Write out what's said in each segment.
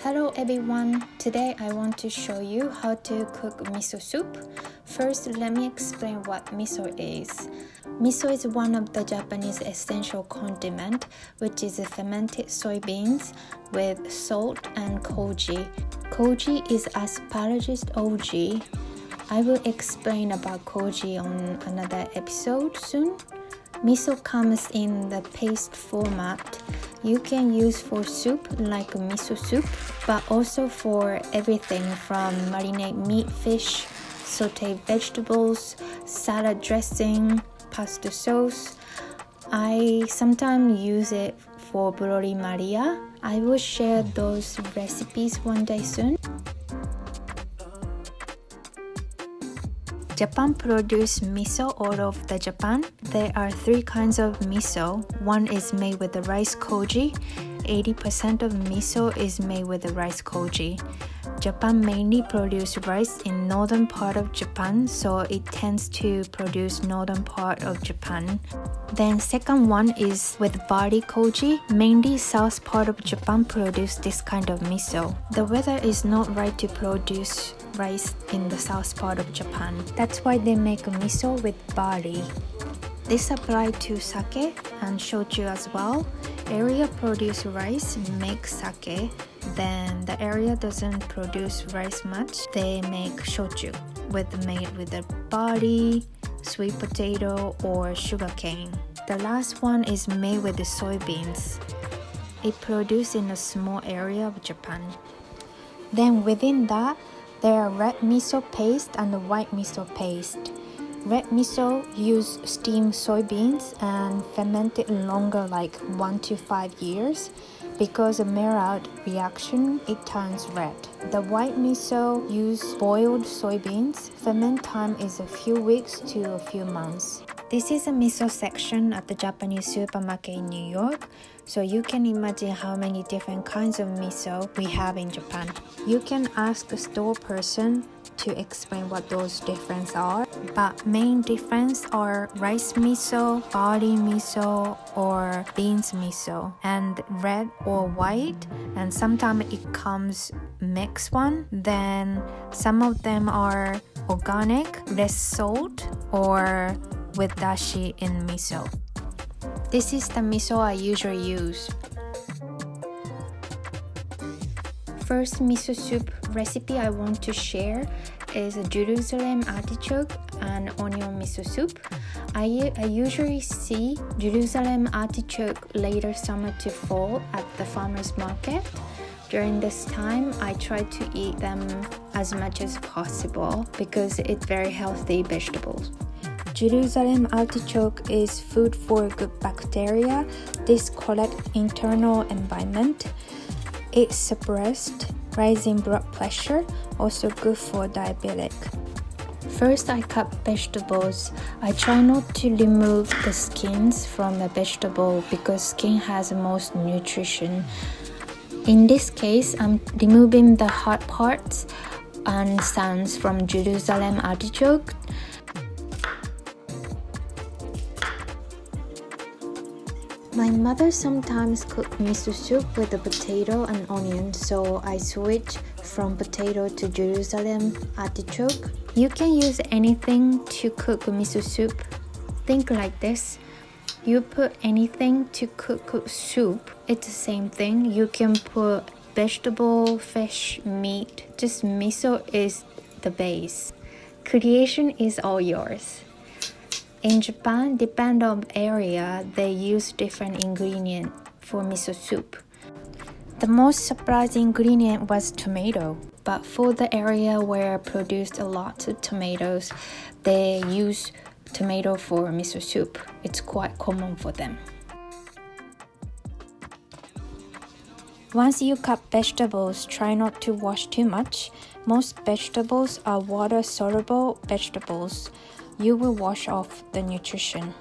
Hello everyone, today I want to show you how to cook miso soup. First, let me explain what miso is. Miso is one of the Japanese essential condiment, which is fermented soybeans with salt and koji. Koji is asparagus OG. I will explain about koji on another episode soon. Miso comes in the paste format. You can use for soup like miso soup, but also for everything from marinate meat, fish, sauteed vegetables, salad dressing, pasta sauce. I sometimes use it for broccoli Maria. I will share those recipes one day soon. Japan produces miso all over the Japan. There are 3 kinds of miso. One is made with the rice koji. 80% of miso is made with the rice koji. Japan mainly produces rice in northern part of Japan, so it tends to produce northern part of Japan. Then second one is with barley koji. Mainly south part of Japan produce this kind of miso. The weather is not right to produce rice in the south part of Japan. That's why they make a miso with barley. This applies to sake and shochu as well. Area produce rice, make sake. Then the area doesn't produce rice much. They make shochu made with the barley, sweet potato, or sugarcane. The last one is made with the soybeans. It produced in a small area of Japan. Then within that, there are red miso paste and the white miso paste. Red miso use steamed soybeans and ferment it longer, like 1 to 5 years. Because of Maillard reaction, it turns red. The white miso use boiled soybeans. Ferment time is a few weeks to a few months. This is a miso section at the Japanese supermarket in New York, so you can imagine how many different kinds of miso we have in Japan. You can ask the store person to explain what those differences are, but main difference are rice miso, barley miso, or beans miso, and red or white, and sometimes it comes mixed one. Then some of them are organic, less salt, or with dashi in miso. This is the miso I usually use. First miso soup recipe I want to share is a Jerusalem artichoke and onion miso soup. I usually see Jerusalem artichoke later summer to fall at the farmer's market. During this time, I try to eat them as much as possible because it's very healthy vegetables. Jerusalem artichoke is food for good bacteria. This correct internal environment. It suppressed rising blood pressure, also good for diabetic. First, I cut vegetables. I try not to remove the skins from the vegetable because skin has the most nutrition. In this case, I'm removing the hard parts and stems from Jerusalem artichoke. My mother sometimes cooks miso soup with the potato and onion, so I switch from potato to Jerusalem artichoke. You can use anything to cook miso soup. Think like this. You put anything to cook soup, it's the same thing. You can put vegetable, fish, meat. Just miso is the base. Creation is all yours. In Japan, depending on area, they use different ingredients for miso soup. The most surprising ingredient was tomato, but for the area where produced a lot of tomatoes, they use tomato for miso soup. It's quite common for them. Once you cut vegetables, try not to wash too much. Most vegetables are water-soluble vegetables. You will wash off the nutrition.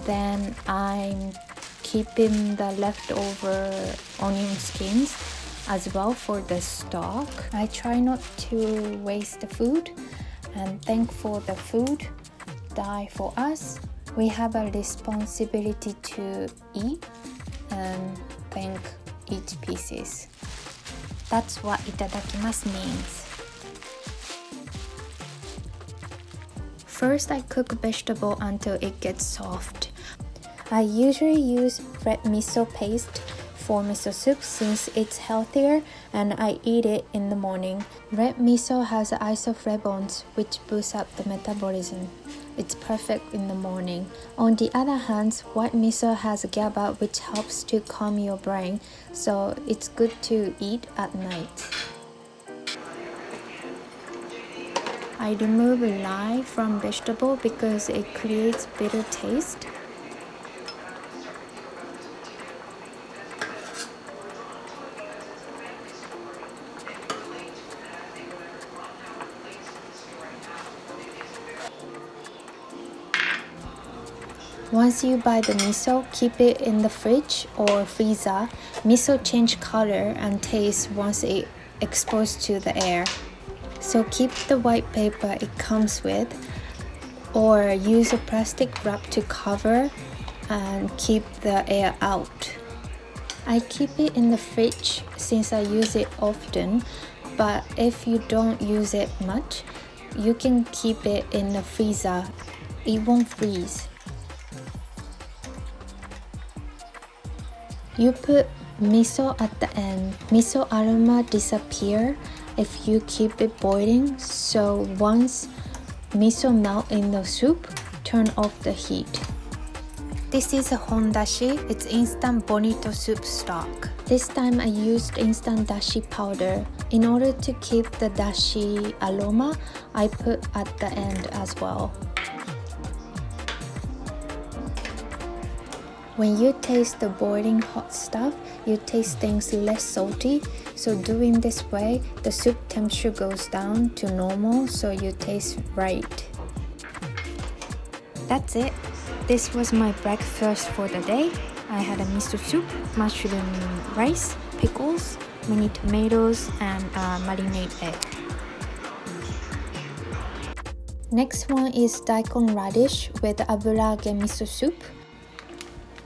Then I'm keeping the leftover onion skins as well for the stock. I try not to waste the food and thank for the food die for us. We have a responsibility to eat and thank each pieces. That's what itadakimasu means. First, I cook vegetable until it gets soft. I usually use red miso paste for miso soup since it's healthier and I eat it in the morning. Red miso has isoflavones which boost up the metabolism. It's perfect in the morning. On the other hand, white miso has GABA which helps to calm your brain, so it's good to eat at night. I remove lye from vegetable because it creates bitter taste. Once you buy the miso, keep it in the fridge or freezer. Miso change color and taste once it exposed to the air. So keep the white paper it comes with or use a plastic wrap to cover and keep the air out. I keep it in the fridge since I use it often, but if you don't use it much, you can keep it in the freezer. It won't freeze. You put miso at the end. Miso aroma disappear if you keep it boiling, so once miso melt in the soup, turn off the heat. This is a hondashi. It's instant bonito soup stock. This time I used instant dashi powder. In order to keep the dashi aroma, I put at the end as well. When you taste the boiling hot stuff, you taste things less salty. So doing this way, the soup temperature goes down to normal, so you taste right. That's it. This was my breakfast for the day. I had a miso soup, mushroom rice, pickles, mini tomatoes, and a marinade egg. Next one is daikon radish with aburage miso soup.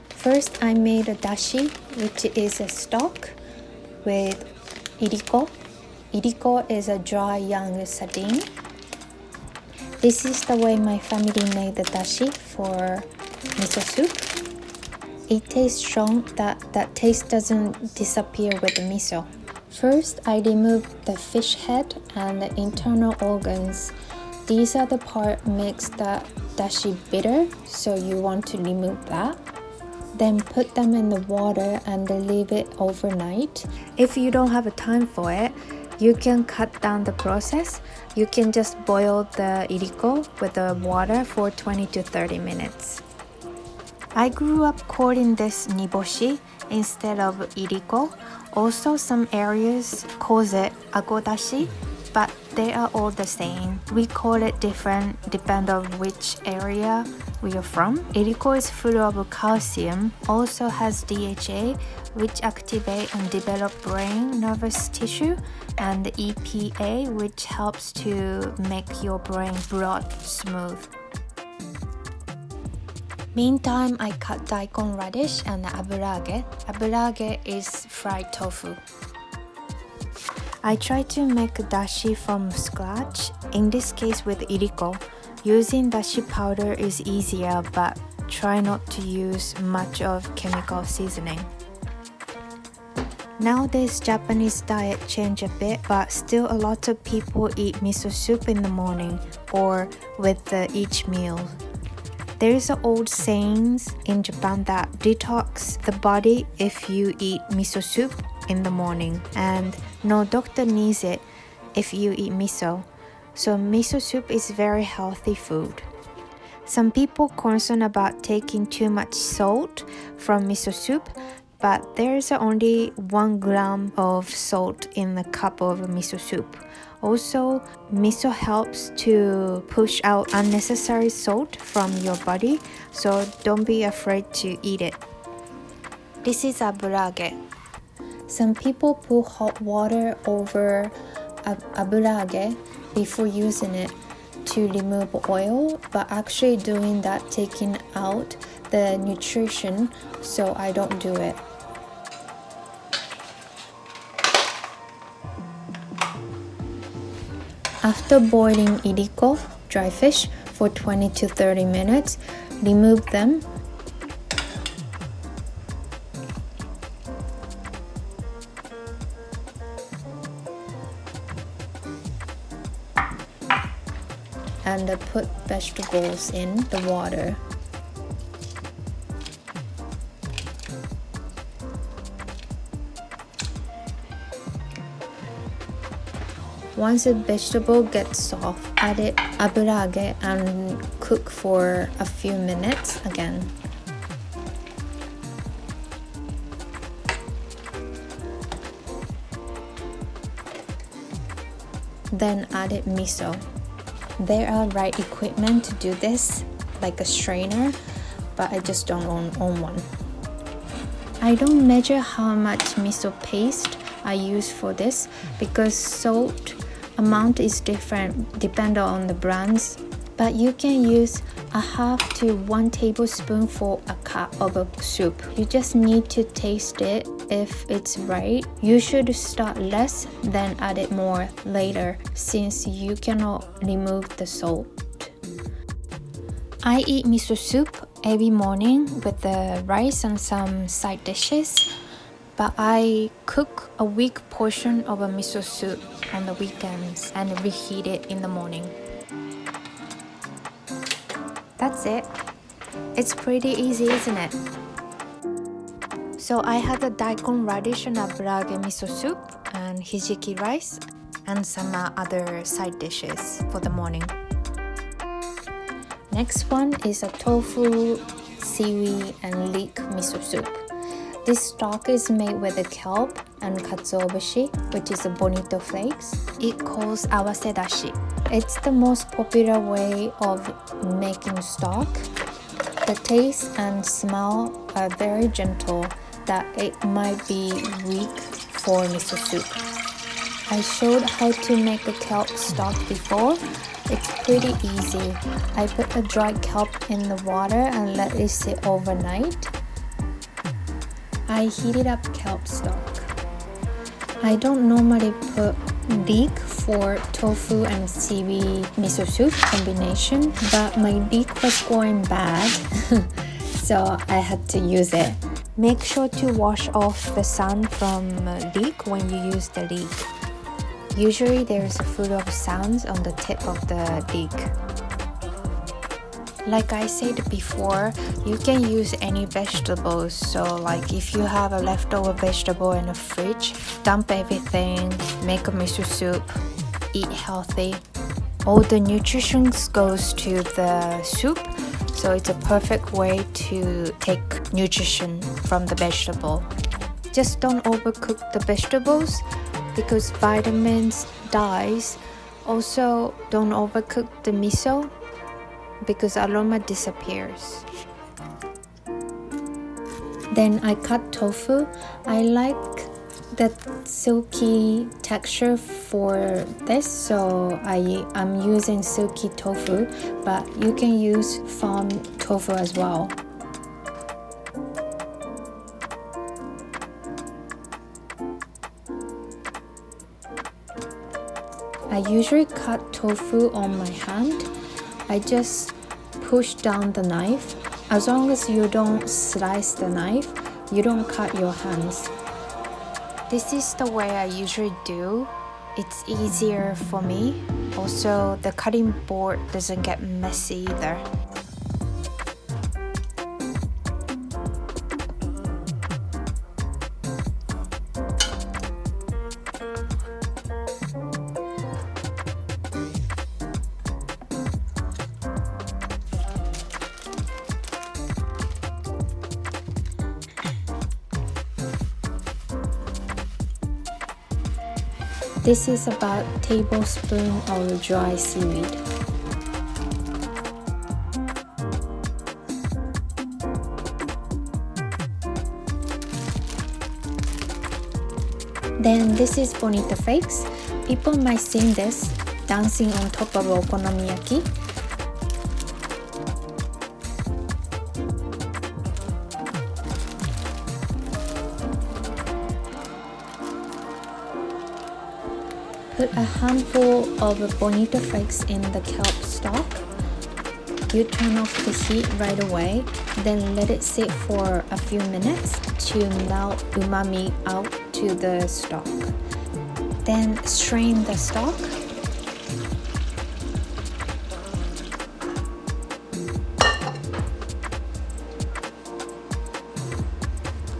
First, I made a dashi, which is a stock with iriko. Iriko is a dry young sardine. This is the way my family made the dashi for miso soup. It tastes strong, that taste doesn't disappear with the miso. First, I removed the fish head and the internal organs. These are the part makes the dashi bitter, so you want to remove that. Then put them in the water and leave it overnight. If you don't have a time for it, you can cut down the process. You can just boil the iriko with the water for 20 to 30 minutes. I grew up calling this niboshi instead of iriko. Also, some areas calls it agodashi, but they are all the same. We call it different depending on which area we are from. Iriko is full of calcium, also has DHA, which activate and develop brain nervous tissue, and EPA, which helps to make your brain broad smooth. Meantime, I cut daikon radish and aburage. Aburage is fried tofu. I try to make dashi from scratch, in this case with iriko. Using dashi powder is easier, but try not to use much of chemical seasoning. Nowadays, Japanese diet changed a bit, but still a lot of people eat miso soup in the morning or with each meal. There is an old saying in Japan that detox the body if you eat miso soup in the morning, and no doctor needs it if you eat miso. So miso soup is very healthy food. Some people concerned about taking too much salt from miso soup, but there is only 1 gram of salt in a cup of miso soup. Also, miso helps to push out unnecessary salt from your body, so don't be afraid to eat it. This is aburage. Some people put hot water over aburage before using it to remove oil, but actually doing that taking out the nutrition, so I don't do it. After boiling iriko, dry fish, for 20 to 30 minutes, remove them. And put vegetables in the water. Once the vegetable gets soft, add it aburage and cook for a few minutes again. Then add it miso. There are right equipment to do this, like a strainer, but I just don't own one. I don't measure how much miso paste I use for this because salt amount is different depending on the brands, but you can use a half to 1 tablespoon for a cup of a soup. You just need to taste it. If it's right, you should start less, then add it more later since you cannot remove the salt. I eat miso soup every morning with the rice and some side dishes, but I cook a weak portion of a miso soup on the weekends and reheat it in the morning. That's it. It's pretty easy, isn't it? So I had the daikon, radish and aburage miso soup and hijiki rice and some other side dishes for the morning. Next one is a tofu, seaweed and leek miso soup. This stock is made with the kelp and katsuobushi, which is a bonito flakes. It calls awase dashi. It's the most popular way of making stock. The taste and smell are very gentle, that it might be weak for miso soup. I showed how to make the kelp stock before. It's pretty easy. I put a dried kelp in the water and let it sit overnight. I heated up kelp stock. I don't normally put leek for tofu and seaweed miso soup combination, but my leek was going bad, so I had to use it. Make sure to wash off the sand from leek when you use the leek. Usually there is a food of sands on the tip of the leek. Like I said before, you can use any vegetables. So like if you have a leftover vegetable in the fridge, dump everything, make a miso soup, eat healthy. All the nutrition goes to the soup, so it's a perfect way to take nutrition from the vegetable. Just don't overcook the vegetables because vitamins dies. Also, don't overcook the miso because aroma disappears. Then I cut tofu. I like the silky texture for this, so I'm using silky tofu, but you can use farm tofu as well. I usually cut tofu on my hand. I just push down the knife. As long as you don't slice the knife, you don't cut your hands. This is the way I usually do. It's easier for me. Also, the cutting board doesn't get messy either. This is about a tablespoon of dry seaweed. Then this is bonito flakes. People might sing this dancing on top of okonomiyaki. Put a handful of bonito flakes in the kelp stock. You turn off the heat right away, then let it sit for a few minutes to melt umami out to the stock. Then strain the stock.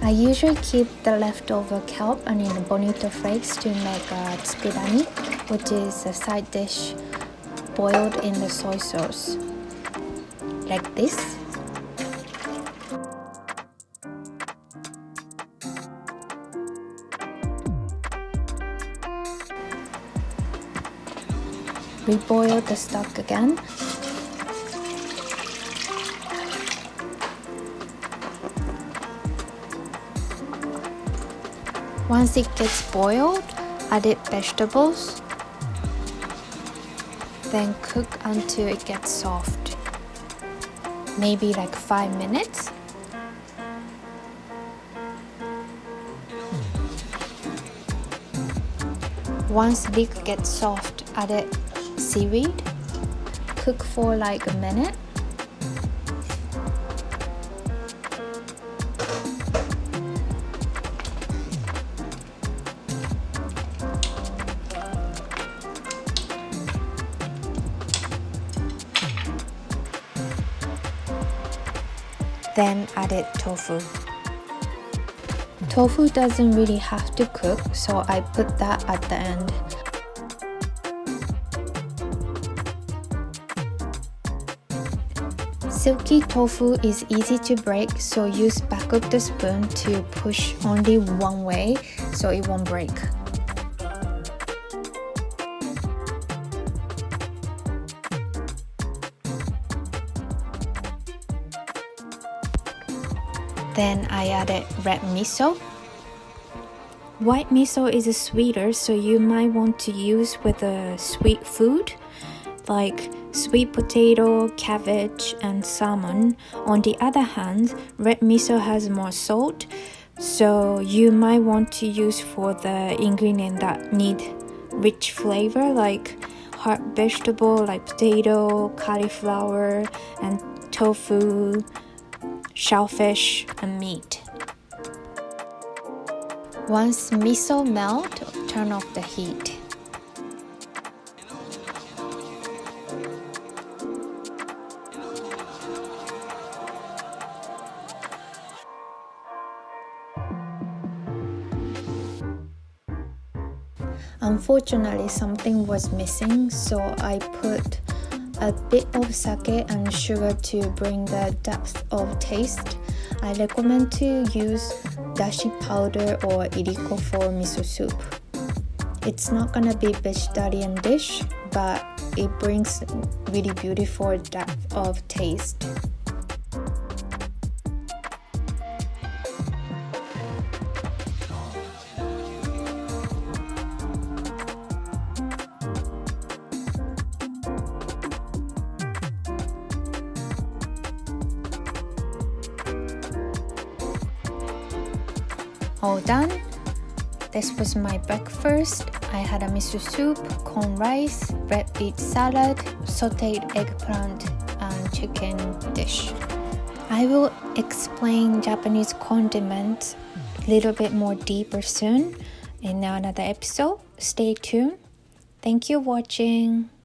I usually keep the leftover kelp and bonito flakes to make a tsukurani, which is a side dish boiled in the soy sauce, like this. Reboil the stock again. Once it gets boiled, add it vegetables. Then cook until it gets soft. Maybe like 5 minutes. Once leek gets soft, add it seaweed. Cook for like a minute. Then added tofu. Tofu doesn't really have to cook, so I put that at the end. Silky tofu is easy to break, so use back of the spoon to push only one way so it won't break. Then I added red miso. White miso is sweeter, so you might want to use with a sweet food like sweet potato, cabbage, and salmon. On the other hand, red miso has more salt, so you might want to use for the ingredient that need rich flavor like hard vegetable like potato, cauliflower, and tofu, shellfish, and meat. Once miso melt, turn off the heat. Unfortunately, something was missing, so I put a bit of sake and sugar to bring the depth of taste. I recommend to use dashi powder or iriko for miso soup. It's not gonna be vegetarian dish, but it brings really beautiful depth of taste. All done. This was my breakfast. I had a miso soup, corn rice, red beet salad, sauteed eggplant, and chicken dish. I will explain Japanese condiments a little bit more deeper soon in another episode. Stay tuned. Thank you for watching.